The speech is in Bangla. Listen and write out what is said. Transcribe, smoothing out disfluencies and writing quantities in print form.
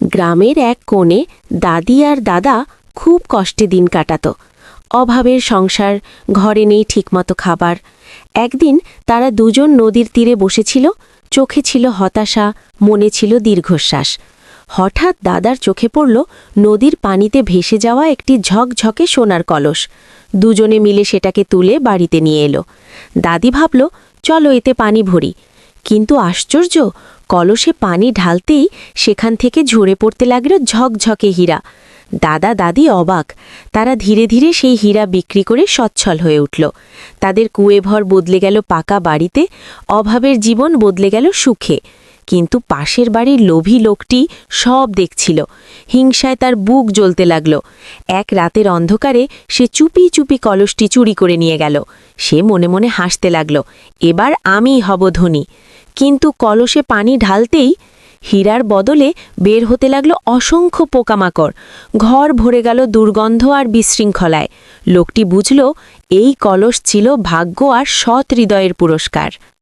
গ্রামের এক কোণে দাদি আর দাদা খুব কষ্টে দিন কাটাত। অভাবের সংসার, ঘরে নেই ঠিকমতো খাবার। একদিন তারা দুজন নদীর তীরে বসেছিল। চোখে ছিল হতাশা, মনে ছিল দীর্ঘশ্বাস। হঠাৎ দাদার চোখে পড়ল নদীর পানিতে ভেসে যাওয়া একটি ঝকঝকে সোনার কলস। দুজনে মিলে সেটাকে তুলে বাড়িতে নিয়ে এলো। দাদি ভাবল, চলো এতে পানি ভরি। কিন্তু আশ্চর্য, কলসে পানি ঢালতেই সেখান থেকে ঝরে পড়তে লাগল ঝকঝকে হীরা। দাদা দাদি অবাক। তারা ধীরে ধীরে সেই হীরা বিক্রি করে সচ্ছল হয়ে উঠল। তাদের কুঁয়েভর বদলে গেল পাকা বাড়িতে, অভাবের জীবন বদলে গেল সুখে। কিন্তু পাশের বাড়ির লোভী লোকটি সব দেখছিল। হিংসায় তার বুক জ্বলতে লাগল। এক রাতের অন্ধকারে সে চুপি চুপি কলসটি চুরি করে নিয়ে গেল। সে মনে মনে হাসতে লাগল, এবার আমিই হব ধনী। কিন্তু কলসে পানি ঢালতেই হীরার বদলে বের হতে লাগল অসংখ্য পোকামাকড়। ঘর ভরে গেল দুর্গন্ধ আর বিশৃঙ্খলায়। লোকটি বুঝল, এই কলস ছিল ভাগ্য আর সৎ হৃদয়ের পুরস্কার।